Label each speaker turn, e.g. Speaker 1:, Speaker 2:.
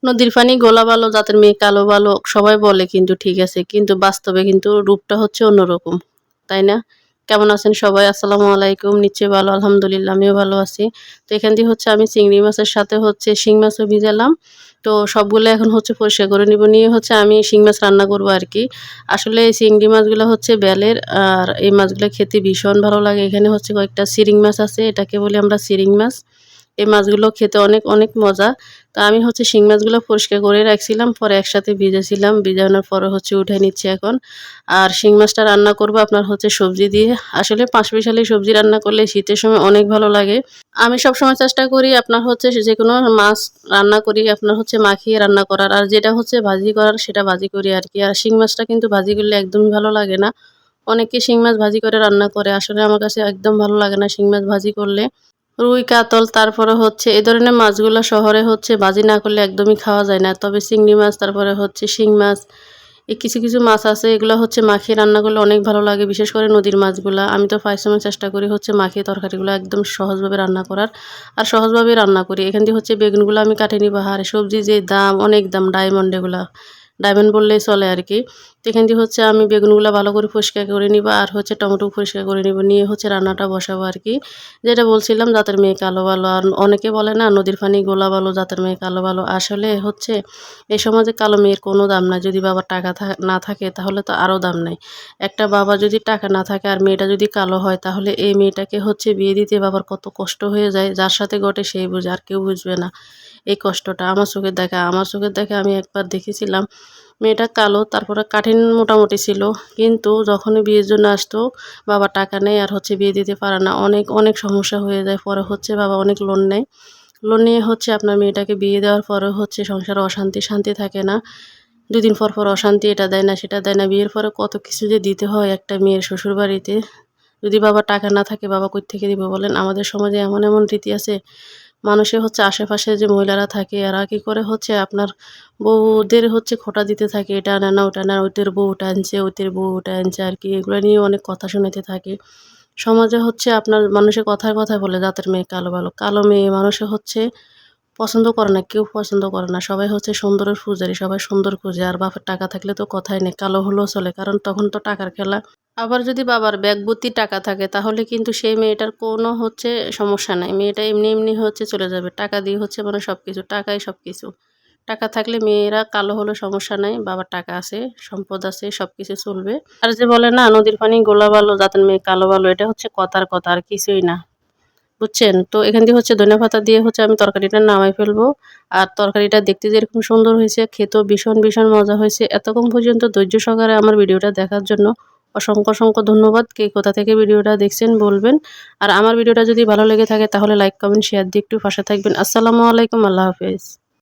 Speaker 1: নদীর পানি গোলা ভালো, জাতের মেয়ে কালো ভালো সবাই বলে কিন্তু ঠিক আছে। কিন্তু বাস্তবে কিন্তু রূপটা হচ্ছে অন্যরকম। তাই না? কেমন আছেন সবাই? আসসালামু আলাইকুম। নিশ্চয়ই ভালো আলহামদুলিল্লাহ আমিও ভালো আছি। তো এখান দিয়ে হচ্ছে আমি চিংড়ি মাছের সাথে হচ্ছে শিং মাছও ভিজালাম। তো সবগুলো এখন হচ্ছে পরিষ্কার করে নিব। নিয়ে হচ্ছে আমি শিং মাছ রান্না করব আরকি। আসলে এই চিংড়ি মাছগুলো হচ্ছে বেলের আর এই মাছগুলো খেতে ভীষণ ভালো লাগে। এখানে হচ্ছে কয়েকটা চিরিং মাছ আছে। এটাকে বলি আমরা চিরিং মাছ। এই মাছগুলো খেতে অনেক, অনেক মজা। তো আমি হচ্ছে শিং মাছগুলো পরিষ্কার করে রাখছিলাম। পরে একসাথে ভিজেছিলাম। ভিজানোর পরে হচ্ছে উঠায় নিচ্ছি এখন। আর শিং মাছটা রান্না করব আপনার হচ্ছে সবজি দিয়ে। আসলে পাঁচমিশালি সবজি রান্না করলে শীতের সময় অনেক ভালো লাগে। আমি সবসময় চেষ্টা করি আপনার হচ্ছে যেকোনো মাছ রান্না করি আপনার হচ্ছে মাখিয়ে রান্না করার। আর যেটা হচ্ছে ভাজি করার সেটা ভাজি করি আরকি। আর শিং মাছটা কিন্তু ভাজি করলে একদমই ভালো লাগে না। অনেকে শিং মাছ ভাজি করে রান্না করে। আসলে আমার কাছে একদম ভালো লাগে না শিং মাছ ভাজি করলে। রুই, কাতল তারপরে হচ্ছে এ ধরনের মাছগুলা শহরে হচ্ছে ভাজি না করলে একদমই খাওয়া যায় না। তবে চিংড়ি মাছ তারপরে হচ্ছে শিং মাছ এই কিছু, কিছু মাছ আছে এগুলা হচ্ছে মাখিয়ে রান্না করলে অনেক ভালো লাগে। বিশেষ করে নদীর মাছগুলা। আমি তো প্রায় সময় চেষ্টা করি হচ্ছে মাখিয়ে তরকারিগুলো একদম সহজভাবে রান্না করার। আর সহজভাবেই রান্না করি। এখান দিয়ে হচ্ছে বেগুনগুলো আমি কাটে নিব। আর সবজির যে দাম অনেক দাম ডায়মন্ড এগুলা। ডায়মন্ড বললেই চলে আরকি। তো এখান দিয়ে হচ্ছে আমি বেগুনগুলা ভালো করে পরিষ্কার করে নিব আর হচ্ছে টমেটো পরিষ্কার করে নিব। নিয়ে হচ্ছে রান্নাটা বসাবো আরকি। যেটা বলছিলাম জাতের মেয়ে কালো ভালো। আর অনেকে বলে না নদীর পানি গোলা ভালো, জাতের মেয়ে কালো ভালো। আসলে হচ্ছে এই সমাজে কালো মেয়ের কোনো দাম নাই। যদি বাবার টাকা না থাকে তাহলে তো আরও দাম নাই। একটা বাবার যদি টাকা না থাকে আর মেয়েটা যদি কালো হয় তাহলে এই মেয়েটাকে হচ্ছে বিয়ে দিতে বাবার কত কষ্ট হয়ে যায়। যার সাথে ঘটে সেই বুঝে আর কেউ বুঝবে না এই কষ্টটা। আমার চোখের দেখা আমি একবার দেখেছিলাম মেয়েটা কালো তারপরে কাঠিন মোটামুটি ছিল। কিন্তু যখনই বিয়ের জন্য আসতো বাবা টাকা নেয় আর হচ্ছে বিয়ে দিতে পারে না। অনেক, অনেক সমস্যা হয়ে যায়। পরে হচ্ছে বাবা অনেক লোন নেয়। লোন নিয়ে হচ্ছে আপনার মেয়েটাকে বিয়ে দেওয়ার পরেও হচ্ছে সংসারে অশান্তি, শান্তি থাকে না। ২ দিন পর, পর অশান্তি এটা দেয় না, সেটা দেয় না। বিয়ের পরে কত কিছু যে দিতে হয় একটা মেয়ের শ্বশুরবাড়িতে। যদি বাবার টাকা না থাকে বাবা কই থেকে দিবে বলেন? আমাদের সমাজে এমন, এমন রীতি আছে মানুষের হচ্ছে আশেপাশে যে মহিলারা থাকে এরা কি করে হচ্ছে আপনার বউদের হচ্ছে খোঁটা দিতে থাকে। এটা আনে না, ওটা না, ওইতের বউ ওটা আনছে, ওইতের বউ ওটা আনছে আরকি। এগুলা নিয়ে অনেক কথা শোনাতে থাকে। সমাজে হচ্ছে আপনার মানুষে কথায়, কথায় বলে জাতের মেয়ে কালো ভালো। কালো মেয়ে মানুষে হচ্ছে পছন্দ করে না, কেউ পছন্দ করে না। সবাই হচ্ছে সুন্দরের পূজারি, সবাই সুন্দর খুঁজে। আর বাপের টাকা থাকলে তো কথাই নেই, কালো হলেও চলে। কারণ তখন তো টাকার খেলা। আবার যদি বাবার ব্যাগ ভর্তি টাকা থাকে তাহলে কিন্তু সেই মেয়েটার কোনো হচ্ছে সমস্যা নাই। মেয়েটা এমনি, এমনি হচ্ছে চলে যাবে। টাকা দিয়ে হচ্ছে মানে সবকিছু, টাকাই সবকিছু। টাকা থাকলে মেয়েরা কালো হলেও সমস্যা নাই। বাবার টাকা আছে, সম্পদ আছে, সবকিছু চলবে। আর যে বলে না নদীর পানি গোলা ভালো, জাতের মেয়ে কালো ভালো এটা হচ্ছে কথার কথা আর কিছুই না। বুঝছেন? তো এখান দিয়ে হচ্ছে ধনেপাতা দিয়ে হচ্ছে আমি তরকারিটা নামায় ফেলবো। আর তরকারিটা দেখতে যেরকম সুন্দর হইছে, খেতেও ভীষণ, ভীষণ মজা হয়েছে। এতক্ষণ পর্যন্ত ধৈর্য সহকারে আমার ভিডিওটা দেখার জন্য অসংখ্য, অসংখ্য ধন্যবাদ। কে কোথা থেকে ভিডিওটা দেখছেন বলবেন। আর আমার ভিডিওটা যদি ভালো লেগে থাকে তাহলে লাইক, কমেন্ট, শেয়ার দিয়ে একটু পাশে থাকবেন। আসসালামু আলাইকুম, আল্লাহ হাফেজ।